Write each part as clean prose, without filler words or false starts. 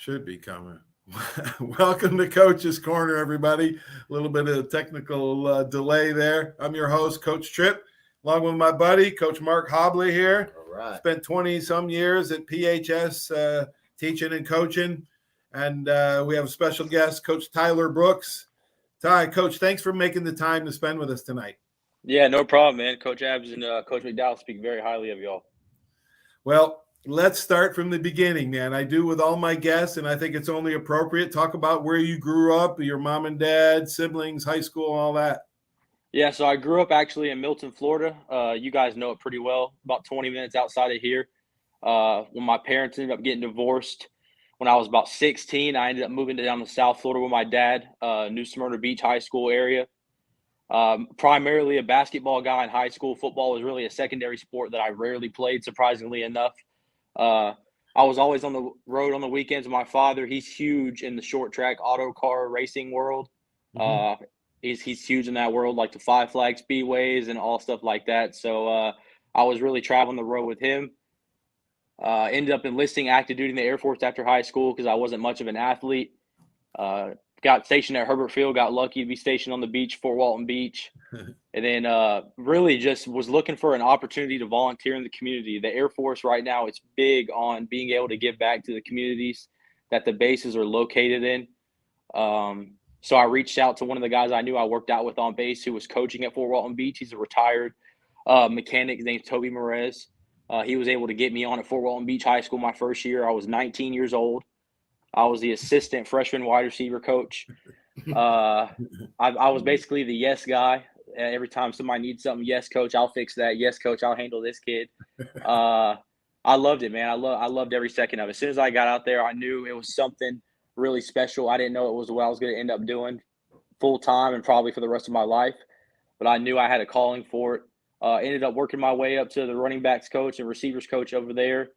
Should be coming. Welcome to Coach's Corner, everybody. A little bit of technical delay there. I'm your host, Coach Tripp, along with my buddy, Coach Mark Hobley here. All right. Spent 20-some years at PHS teaching and coaching. And we have a special guest, Coach Tyler Brooks. Ty, Coach, thanks for making the time to spend with us tonight. Yeah, no problem, man. Coach Abs and Coach McDowell speak very highly of y'all. Well, let's start from the beginning, man. I do with all my guests, and I think it's only appropriate. Talk about where you grew up, your mom and dad, siblings, high school, all that. Yeah, so I grew up actually in Milton, Florida. You guys know it pretty well, about 20 minutes outside of here. When my parents ended up getting divorced when I was about 16, I ended up moving down to South Florida with my dad, New Smyrna Beach High School area. Primarily a basketball guy in high school. Football was really a secondary sport that I rarely played, surprisingly enough. I was always on the road on the weekends with my father. He's huge in the short track auto car racing world. He's huge in that world, like the Five Flag Speedways and all stuff like that. So I was really traveling the road with him. Ended up enlisting active duty in the Air Force after high school because I wasn't much of an athlete. Got stationed at Herbert Field, got lucky to be stationed on the beach, Fort Walton Beach. And then really just was looking for an opportunity to volunteer in the community. The Air Force right now, it's big on being able to give back to the communities that the bases are located in. So I reached out to one of the guys I knew I worked out with on base who was coaching at Fort Walton Beach. He's a retired mechanic. His name's Toby Merez. He was able to get me on at Fort Walton Beach High School my first year. I was 19 years old. I was the assistant freshman wide receiver coach. I was basically the yes guy. Every time somebody needs something, yes, coach, I'll fix that. Yes, coach, I'll handle this kid. I loved it, man. I loved every second of it. As soon as I got out there, I knew it was something really special. I didn't know it was what I was going to end up doing full time and probably for the rest of my life. But I knew I had a calling for it. Ended up working my way up to the running backs coach and receivers coach over there.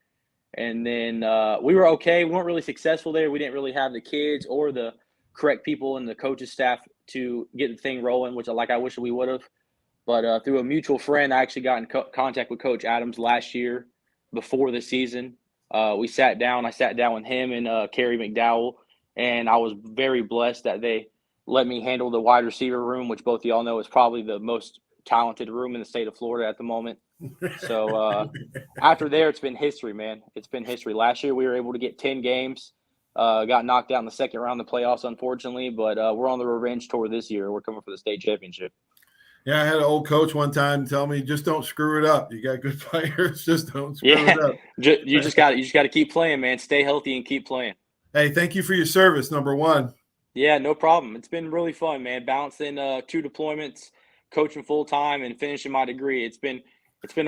And then we were okay. We weren't really successful there. We didn't really have the kids or the correct people in the coaches staff to get the thing rolling, which I wish we would have. But through a mutual friend, I actually got in contact with Coach Adams last year before the season. We sat down. I sat down with him and Kerry McDowell, and I was very blessed that they let me handle the wide receiver room, which both of y'all know is probably the most talented room in the state of Florida at the moment. So after there, it's been history, man. It's been history. Last year, we were able to get 10 games. Got knocked out in the second round of the playoffs, unfortunately, but we're on the revenge tour this year. We're coming for the state championship. Yeah, I had an old coach one time tell me, just don't screw it up. You got good players, just don't screw it up. You just got to keep playing, man. Stay healthy and keep playing. Hey, thank you for your service, number one. Yeah, no problem. It's been really fun, man. Balancing 2 deployments, coaching full time, and finishing my degree. It's been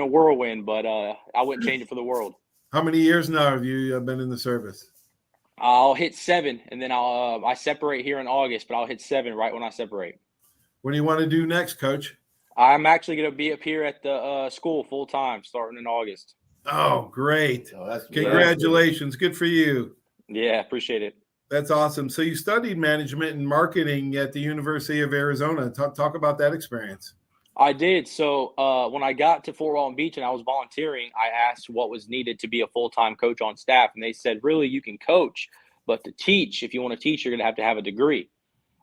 a whirlwind, but I wouldn't change it for the world. How many years now have you been in the service? I'll hit 7, and then I separate here in August, but I'll hit 7 right when I separate. What do you want to do next, Coach? I'm actually going to be up here at the school full time starting in August. Oh, great. Oh, that's congratulations. Good for you. Yeah, appreciate it. That's awesome. So you studied management and marketing at the University of Arizona. Talk about that experience. I did. So when I got to Fort Walton Beach and I was volunteering, I asked what was needed to be a full-time coach on staff. And they said, really, you can coach, but to teach, if you want to teach, you're going to have a degree.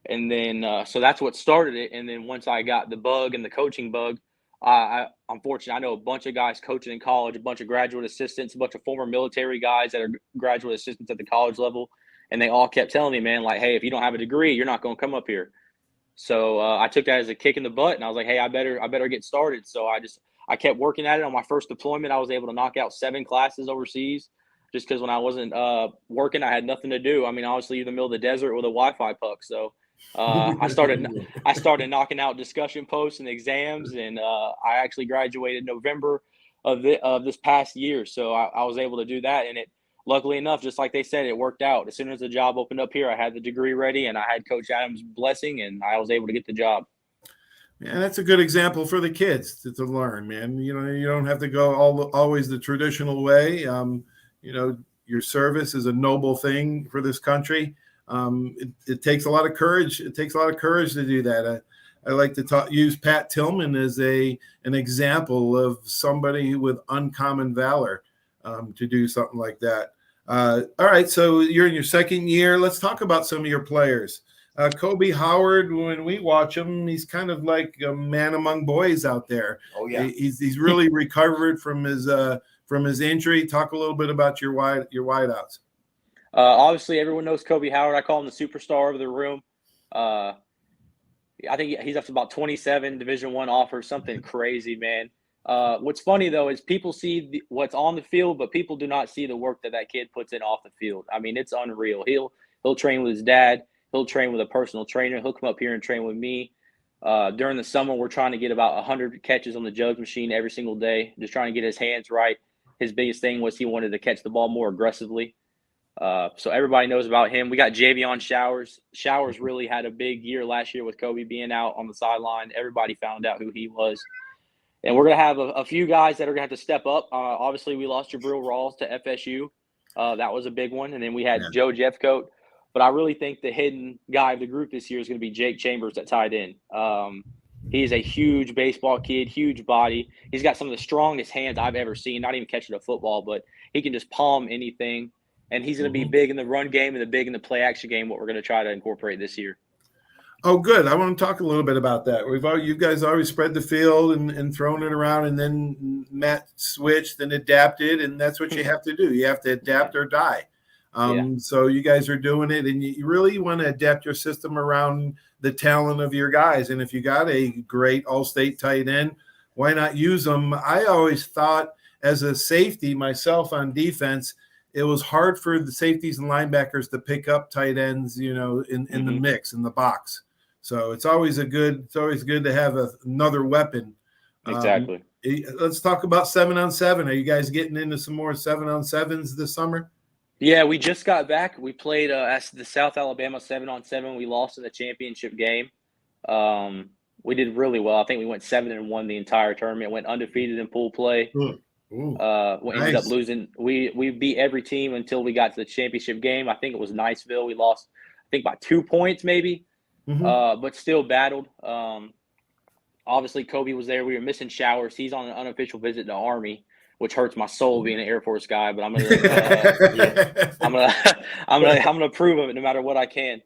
And then so that's what started it. And then once I got the bug and the coaching bug, I'm fortunate. I know a bunch of guys coaching in college, a bunch of graduate assistants, a bunch of former military guys that are graduate assistants at the college level. And they all kept telling me, man, like, hey, if you don't have a degree, you're not going to come up here. So I took that as a kick in the butt, and I was like, hey, I better get started. So I kept working at it. On my first deployment, I was able to knock out 7 classes overseas just because when I wasn't working, I had nothing to do. I mean, obviously, in the middle of the desert with a Wi-Fi puck. So I started knocking out discussion posts and exams, and I actually graduated November of this past year. So I was able to do that, and luckily enough, just like they said, it worked out. As soon as the job opened up here, I had the degree ready, and I had Coach Adams' blessing, and I was able to get the job. Yeah, that's a good example for the kids to learn, man. You know, you don't have to go always the traditional way. You know, your service is a noble thing for this country. It takes a lot of courage. It takes a lot of courage to do that. I like to use Pat Tillman as an example of somebody with uncommon valor to do something like that. All right, so you're in your second year. Let's talk about some of your players. Kobe Howard, when we watch him, he's kind of like a man among boys out there. Oh yeah, He's really recovered from his injury. Talk a little bit about your wideouts. Obviously, everyone knows Kobe Howard. I call him the superstar of the room. I think he's up to about 27 Division I offers, something crazy, man. What's funny, though, is people see what's on the field, but people do not see the work that kid puts in off the field. I mean, it's unreal. He'll train with his dad. He'll train with a personal trainer. He'll come up here and train with me. During the summer, we're trying to get about 100 catches on the jugs machine every single day, just trying to get his hands right. His biggest thing was he wanted to catch the ball more aggressively. So everybody knows about him. We got Javion Showers. Showers really had a big year last year with Kobe being out on the sideline. Everybody found out who he was. And we're going to have a few guys that are going to have to step up. Obviously, we lost Jabril Rawls to FSU. That was a big one. And then we had Joe Jeffcoat. But I really think the hidden guy of the group this year is going to be Jake Chambers at tight end. He's a huge baseball kid, huge body. He's got some of the strongest hands I've ever seen, not even catching a football, but he can just palm anything. And he's going to be big in the run game and big in the play action game, what we're going to try to incorporate this year. Oh, good. I want to talk a little bit about that. You guys always spread the field and thrown it around, and then Matt switched and adapted, and that's what you have to do. You have to adapt or die. So you guys are doing it, and you really want to adapt your system around the talent of your guys. And if you got a great all-state tight end, why not use them? I always thought as a safety myself on defense, it was hard for the safeties and linebackers to pick up tight ends, in the mix, in the box. So it's always good to have another weapon. Exactly. Let's talk about 7-on-7. Are you guys getting into some more 7-on-7s this summer? Yeah, we just got back. We played at the South Alabama 7-on-7. We lost in the championship game. We did really well. I think we went 7-1 the entire tournament. Went undefeated in pool play. We ended up losing. We beat every team until we got to the championship game. I think it was Niceville. We lost, I think, by 2 points maybe, but still battled. Obviously, Kobe was there. We were missing Showers. He's on an unofficial visit to Army, which hurts my soul being an Air Force guy. But I'm gonna prove it no matter what I can.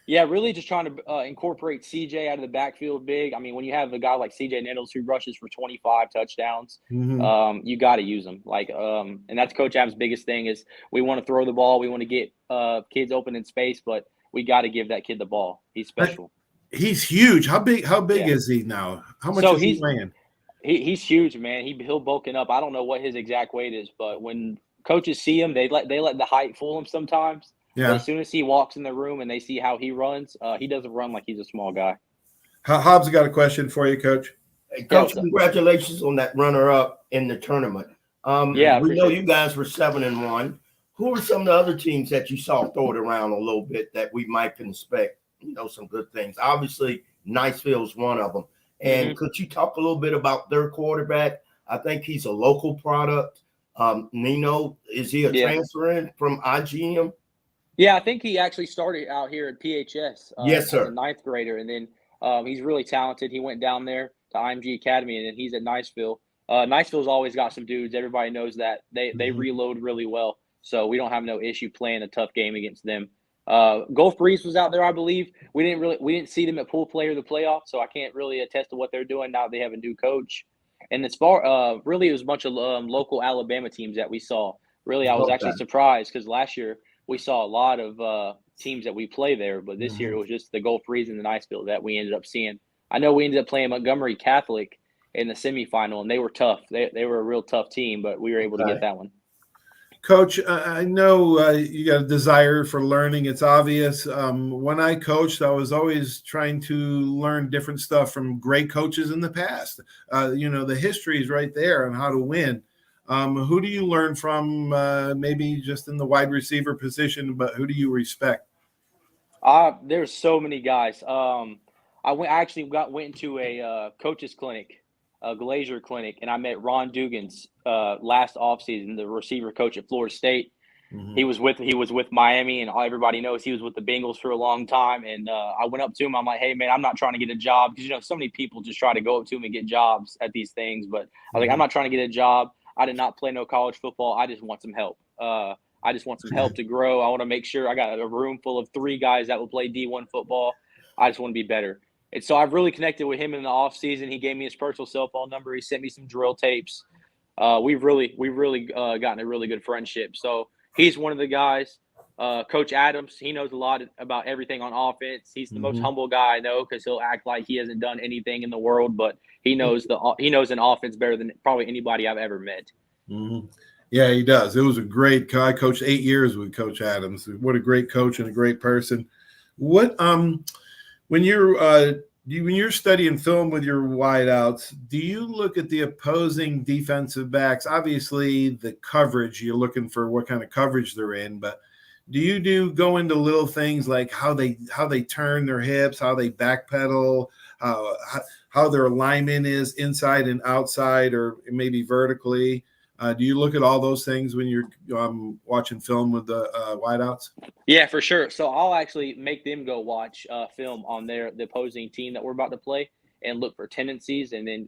Really just trying to incorporate CJ out of the backfield big. I mean, when you have a guy like CJ Nettles who rushes for 25 touchdowns, you got to use him. And that's Coach Adams' biggest thing is we want to throw the ball. We want to get kids open in space, but we got to give that kid the ball. He's special. He's huge. How big is he now? How much is he weighing? He's huge, man. He'll bulking up. I don't know what his exact weight is, but when coaches see him, they let the height fool him sometimes. Yeah. But as soon as he walks in the room and they see how he runs, he doesn't run like he's a small guy. Hobbs got a question for you, Coach. Hey, Coach, congratulations on that runner-up in the tournament. We know you guys were 7-1. Who are some of the other teams that you saw throw it around a little bit that we might can expect, some good things? Obviously, Niceville's one of them. And could you talk a little bit about their quarterback? I think he's a local product. Nino, is he a transfer in from IGM? Yeah, I think he actually started out here at PHS. Yes, sir. As a ninth grader, and then he's really talented. He went down there to IMG Academy, and then he's at Niceville. Niceville's always got some dudes. Everybody knows that. They reload really well, so we don't have no issue playing a tough game against them. Gulf Breeze was out there, I believe. We didn't see them at pool play or the playoff, so I can't really attest to what they're doing now. They have a new coach, and as far really it was a bunch of local Alabama teams that we saw. Really, I was actually surprised because last year we saw a lot of teams that we play there, but this year it was just the Gulf Breeze and the Niceville that we ended up seeing. I know we ended up playing Montgomery Catholic in the semifinal, and they were tough. They were a real tough team, but we were able to get that one. Coach, I know you got a desire for learning. It's obvious. When I coached, I was always trying to learn different stuff from great coaches in the past. The history is right there on how to win. Who do you learn from, maybe just in the wide receiver position, but who do you respect? There's so many guys. I went into a coaches clinic, a Glazier clinic, and I met Ron Dugans last offseason, the receiver coach at Florida State. He was with Miami, and everybody knows he was with the Bengals for a long time. And I went up to him. I'm like, hey, man, I'm not trying to get a job because, so many people just try to go up to him and get jobs at these things. But I was like, I'm not trying to get a job. I did not play no college football. I just want some help. I just want some help to grow. I want to make sure I got a room full of 3 guys that will play D1 football. I just want to be better. And so I've really connected with him in the off season. He gave me his personal cell phone number. He sent me some drill tapes. We've really gotten a really good friendship. So he's one of the guys. Coach Adams, he knows a lot about everything on offense. He's the most humble guy I know because he'll act like he hasn't done anything in the world, but he knows an offense better than probably anybody I've ever met. Mm-hmm. Yeah, he does. It was a great. I coached 8 years with Coach Adams. What a great coach and a great person. What when you're studying film with your wideouts, do you look at the opposing defensive backs? Obviously, the coverage, you're looking for what kind of coverage they're in, but do you go into little things like how they turn their hips, how they backpedal, how their alignment is inside and outside, or maybe vertically? Do you look at all those things when you're watching film with the wideouts? Yeah, for sure. So I'll actually make them go watch film on the opposing team that we're about to play and look for tendencies, and then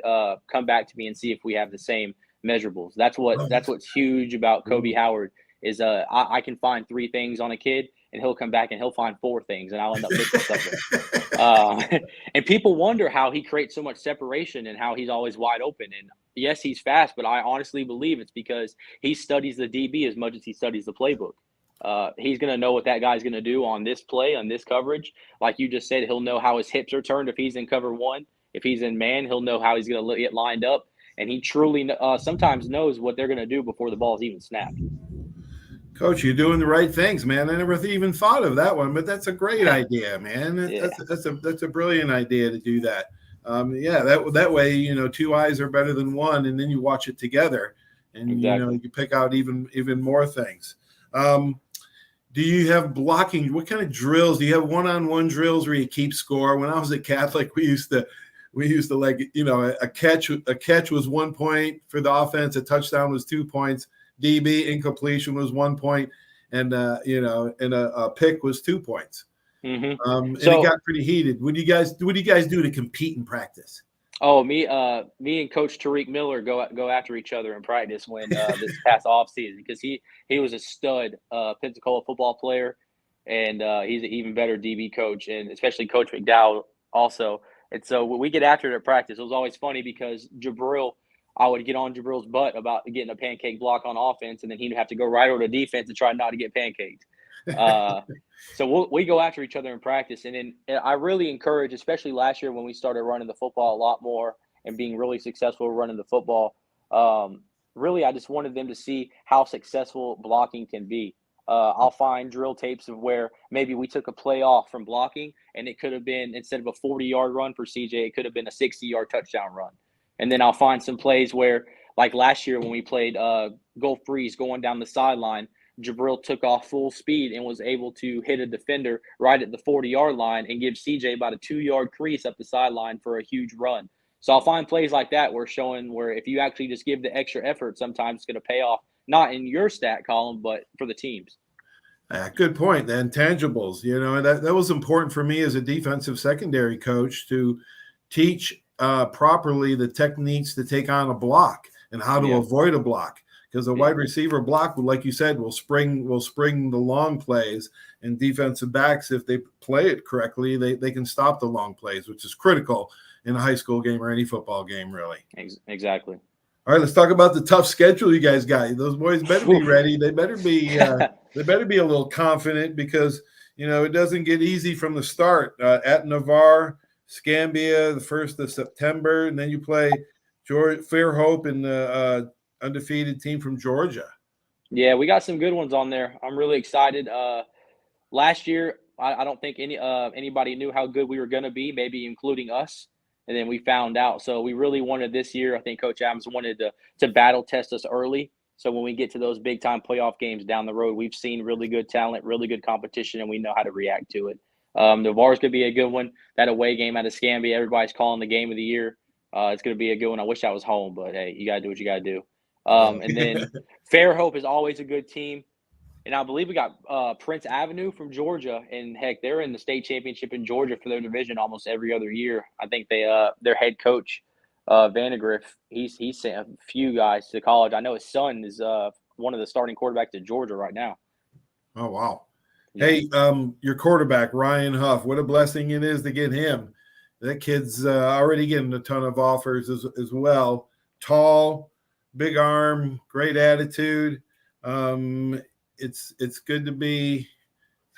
come back to me and see if we have the same measurables. That's what's huge about Kobe Howard is I can find 3 things on a kid, and he'll come back and he'll find 4 things, and I'll end up missing something. And people wonder how he creates so much separation and how he's always wide open. And yes, he's fast, but I honestly believe it's because he studies the DB as much as he studies the playbook. He's going to know what that guy's going to do on this play, on this coverage. Like you just said, he'll know how his hips are turned if he's in cover 1. If he's in man, he'll know how he's going to get lined up. And he truly sometimes knows what they're going to do before the ball's even snapped. Coach, you're doing the right things, man. I never even thought of that one, but that's a great idea, man. That's a brilliant idea to do that. That way, 2 eyes are better than 1, and then you watch it together, and exactly. You pick out even more things. Do you have blocking? What kind of drills do you have? One-on-one drills where you keep score? When I was at Catholic, we used to a catch was 1 point for the offense, a touchdown was 2 points. DB incompletion was 1 point, and a pick was 2 points. Mm-hmm. And it got pretty heated. What do you guys do to compete in practice? Oh, me and Coach Tariq Miller go after each other in practice when this past off season, because he was a stud Pensacola football player, and he's an even better DB coach, and especially Coach McDowell also. And so when we get after it at practice, it was always funny because I would get on Jabril's butt about getting a pancake block on offense, and then he'd have to go right over to defense and try not to get pancaked. So we go after each other in practice. And then I really encourage, especially last year when we started running the football a lot more and being really successful running the football, really I just wanted them to see how successful blocking can be. I'll find drill tapes of where maybe we took a play off from blocking, and it could have been, instead of a 40-yard run for CJ, it could have been a 60-yard touchdown run. And then I'll find some plays where, like last year when we played Gulf Breeze going down the sideline, Jabril took off full speed and was able to hit a defender right at the 40-yard line and give CJ about a 2-yard crease up the sideline for a huge run. So I'll find plays like that where if you actually just give the extra effort, sometimes it's going to pay off, not in your stat column, but for the teams. Good point. The intangibles, that was important for me as a defensive secondary coach to teach properly the techniques to take on a block and how to avoid a block, because a wide receiver block, like you said, will spring the long plays, and defensive backs, if they play it correctly, they can stop the long plays, which is critical in a high school game or any football game, really. Exactly. All right, let's talk about the tough schedule you guys got. Those boys better be ready. They better be a little confident, because it doesn't get easy from the start. At Navarre, Scambia, the 1st of September, and then you play Fairhope and the undefeated team from Georgia. Yeah, we got some good ones on there. I'm really excited. Last year, I don't think anybody knew how good we were going to be, maybe including us, and then we found out. So we really wanted this year, I think Coach Adams wanted to battle test us early. So when we get to those big-time playoff games down the road, we've seen really good talent, really good competition, and we know how to react to it. Navarre's going to be a good one. That away game at Escambia, everybody's calling the game of the year. It's going to be a good one. I wish I was home, but hey, you got to do what you got to do. And then Fairhope is always a good team. And I believe we got Prince Avenue from Georgia, and heck, they're in the state championship in Georgia for their division almost every other year. I think their head coach, Vandegrift, he's sent a few guys to college. I know his son is one of the starting quarterbacks at Georgia right now. Oh, wow. Yeah. Hey, your quarterback, Ryan Huff, what a blessing it is to get him. That kid's already getting a ton of offers as well. Tall, big arm, great attitude. It's good to be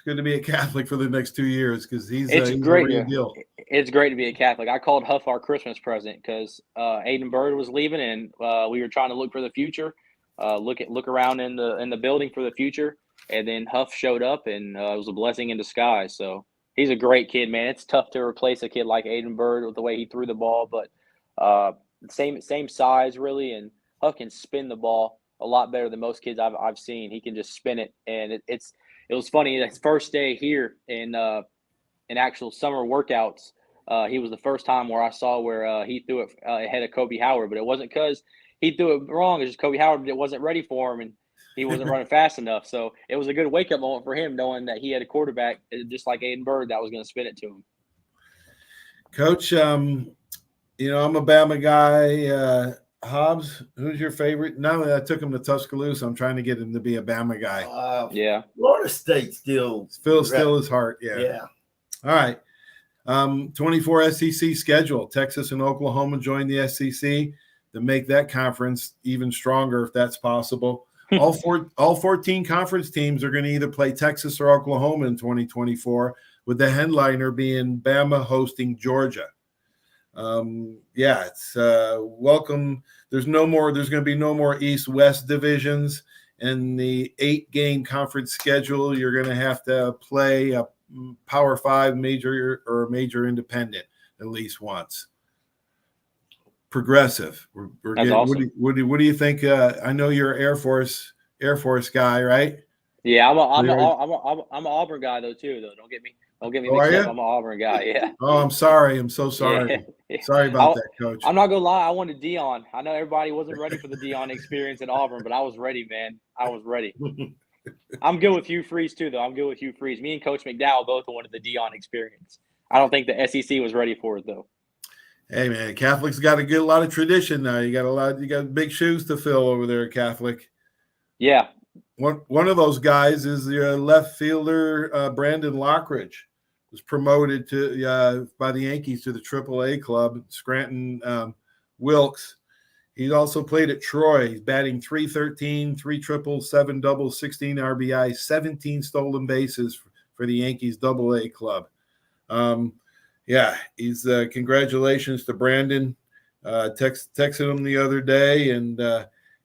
a Catholic for the next 2 years because he's a real deal. It's great to be a Catholic. I called Huff our Christmas present because Aiden Bird was leaving, and we were trying to look for the future, look around in the building for the future, and then Huff showed up, and it was a blessing in disguise. So he's a great kid, man. It's tough to replace a kid like Aiden Bird with the way he threw the ball, but same size really, and Huff can spin the ball a lot better than most kids I've seen. He can just spin it, and it was funny. His first day here in actual summer workouts, he was the first time where I saw where he threw it ahead of Kobe Howard, but it wasn't because he threw it wrong. It's just Kobe Howard wasn't ready for him, and he wasn't running fast enough. So it was a good wake-up moment for him, knowing that he had a quarterback just like Aiden Bird that was going to spin it to him. Coach, I'm a Bama guy. Hobbs, who's your favorite? Now that I took him to Tuscaloosa, I'm trying to get him to be a Bama guy. Yeah. Florida State still his heart. Yeah. All right. 24 SEC schedule. Texas and Oklahoma join the SEC to make that conference even stronger if that's possible. All 14 conference teams are going to either play Texas or Oklahoma in 2024, with the headliner being Bama hosting Georgia. It's welcome. There's going to be no more East-West divisions. In the 8-game conference schedule, you're going to have to play a Power 5 major or a major independent at least once. Progressive. We're That's awesome. What do you think? I know you're an Air Force guy, right? Yeah, I'm an Auburn guy though too. Don't get me mixed up. I'm an Auburn guy. Yeah. Oh, I'm sorry. I'm so sorry. Yeah. Sorry about that, Coach. I'm not gonna lie. I wanted Deion. I know everybody wasn't ready for the Deion experience in Auburn, but I was ready, man. I was ready. I'm good with Hugh Freeze too, though. I'm good with Hugh Freeze. Me and Coach McDowell both wanted the Deion experience. I don't think the SEC was ready for it though. Hey man, Catholics got to get a lot of tradition now. You got big shoes to fill over there, Catholic. Yeah. One of those guys is the left fielder Brandon Lockridge, was promoted to by the Yankees to the AAA club, Scranton Wilkes. He's also played at Troy. He's batting .313, 3 triples, 7 doubles, 16 RBI, 17 stolen bases for the Yankees AA club. He's congratulations to Brandon. Texted him the other day, and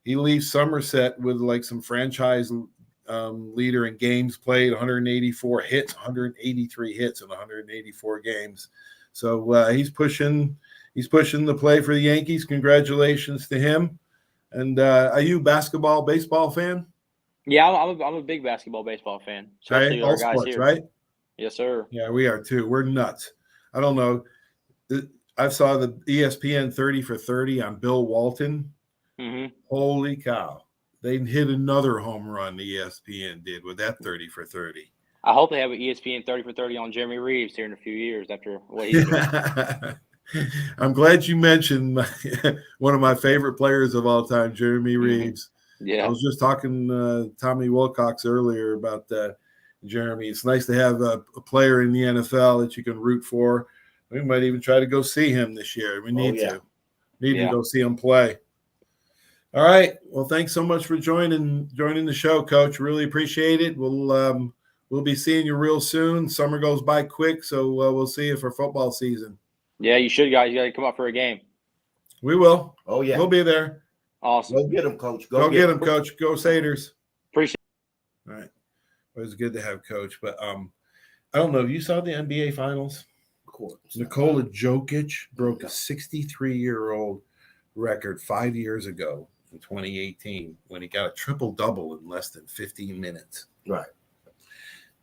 he leaves Somerset with like some franchise leader in games played, 184 hits, 183 hits in 184 games. So he's pushing the play for the Yankees. Congratulations to him. And are you a baseball fan? Yeah, I'm a big basketball, baseball fan. Especially all our guys sports, here. right? Yes, sir. Yeah, we are too. We're nuts. I don't know. I saw the ESPN 30 for 30 on Bill Walton. Mm-hmm. Holy cow. They hit another home run, the ESPN did, with that 30 for 30. I hope they have an ESPN 30 for 30 on Jeremy Reeves here in a few years after what he's doing. I'm glad you mentioned one of my favorite players of all time, Jeremy Reeves. Yeah. I was just talking to Tommy Wilcox earlier about Jeremy. It's nice to have a player in the NFL that you can root for. We might even try to go see him this year. We need to go see him play. All right. Well, thanks so much for joining the show, Coach. Really appreciate it. We'll be seeing you real soon. Summer goes by quick, so we'll see you for football season. Yeah, you should, guys. You got to come up for a game. We will. Oh, yeah. We'll be there. Awesome. Go get him, Coach. Go get him, Coach. Go Satyrs. Appreciate it. All right. It was good to have Coach, but I don't know. You saw the NBA Finals? Of course. Nikola Jokic broke a 63-year-old record 5 years ago in 2018 when he got a triple-double in less than 15 minutes. Right.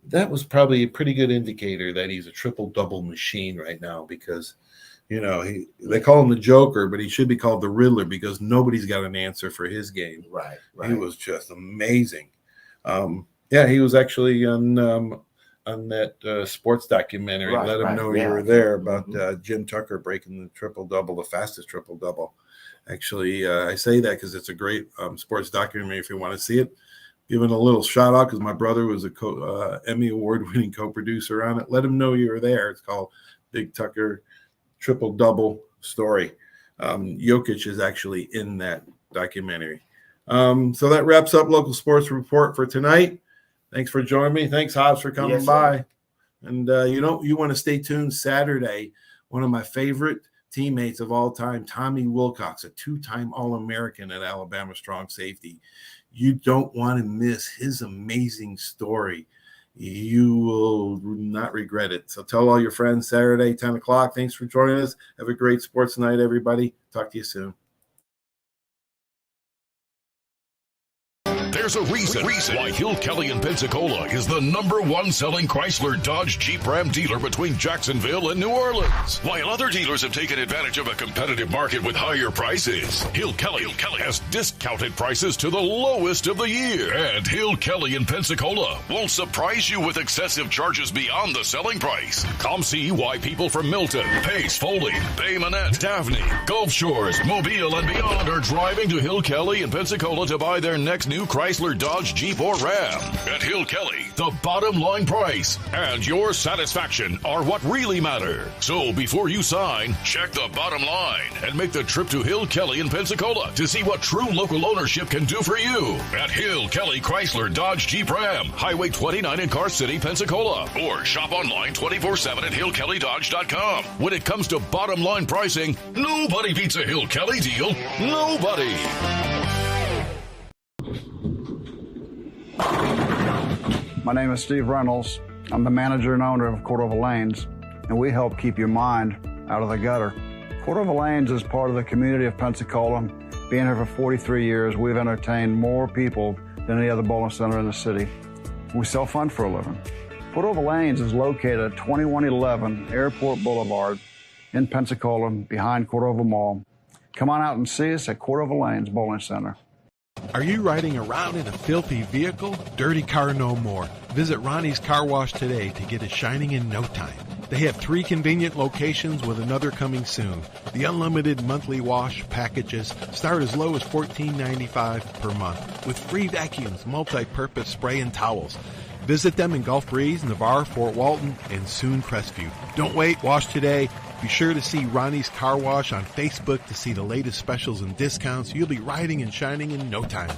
That was probably a pretty good indicator that he's a triple-double machine right now because, they call him the Joker, but he should be called the Riddler because nobody's got an answer for his game. Right. He was just amazing. He was actually on that sports documentary. Let him know you were there about Jim Tucker breaking the triple-double, the fastest triple-double. Actually, I say that because it's a great sports documentary if you want to see it. Giving a little shout out because my brother was a Emmy Award-winning co-producer on it. Let him know you were there. It's called Big Tucker Triple-Double Story. Jokic is actually in that documentary. So that wraps up Local Sports Report for tonight. Thanks for joining me. Thanks, Hobbs, for coming by. And you want to stay tuned Saturday. One of my favorite teammates of all time, Tommy Wilcox, a two-time All-American at Alabama strong safety. You don't want to miss his amazing story. You will not regret it. So tell all your friends Saturday, 10 o'clock. Thanks for joining us. Have a great sports night, everybody. Talk to you soon. There's a reason why Hill Kelly in Pensacola is the #1 selling Chrysler, Dodge, Jeep, Ram dealer between Jacksonville and New Orleans. While other dealers have taken advantage of a competitive market with higher prices, Hill Kelly has discounted prices to the lowest of the year. And Hill Kelly in Pensacola won't surprise you with excessive charges beyond the selling price. Come see why people from Milton, Pace, Foley, Bay Minette, Daphne, Gulf Shores, Mobile, and beyond are driving to Hill Kelly in Pensacola to buy their next new Chrysler, Dodge, Jeep, or Ram. At Hill Kelly, the bottom line price and your satisfaction are what really matter. So before you sign, check the bottom line and make the trip to Hill Kelly in Pensacola to see what true local ownership can do for you. At Hill Kelly Chrysler, Dodge, Jeep, Ram, Highway 29 in Car City, Pensacola. Or shop online 24/7 at hillkellydodge.com. When it comes to bottom line pricing, nobody beats a Hill Kelly deal. Nobody. My name is Steve Reynolds. I'm the manager and owner of Cordova Lanes, and we help keep your mind out of the gutter. Cordova Lanes is part of the community of Pensacola. Being here for 43 years, we've entertained more people than any other bowling center in the city. We sell fun for a living. Cordova Lanes is located at 2111 Airport Boulevard in Pensacola, behind Cordova Mall. Come on out and see us at Cordova Lanes Bowling Center. Are you riding around in a filthy vehicle? Dirty car no more. Visit Ronnie's Car Wash today to get it shining in no time. They have 3 convenient locations with another coming soon. The unlimited monthly wash packages start as low as $14.95 per month with free vacuums, multi-purpose spray, and towels. Visit them in Gulf Breeze, Navarre, Fort Walton, and soon Crestview. Don't wait, wash today. Be sure to see Ronnie's Car Wash on Facebook to see the latest specials and discounts. You'll be riding and shining in no time.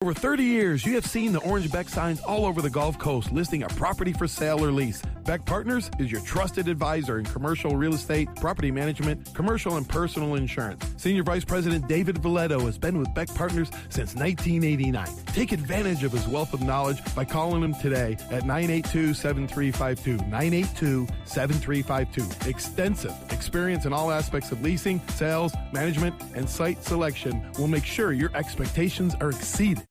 Over 30 years, you have seen the orange Beck signs all over the Gulf Coast listing a property for sale or lease. Beck Partners is your trusted advisor in commercial real estate, property management, commercial and personal insurance. Senior Vice President David Valletto has been with Beck Partners since 1989. Take advantage of his wealth of knowledge by calling him today at 982-7352, 982-7352. Extensive experience in all aspects of leasing, sales, management, and site selection will make sure your expectations are exceeded.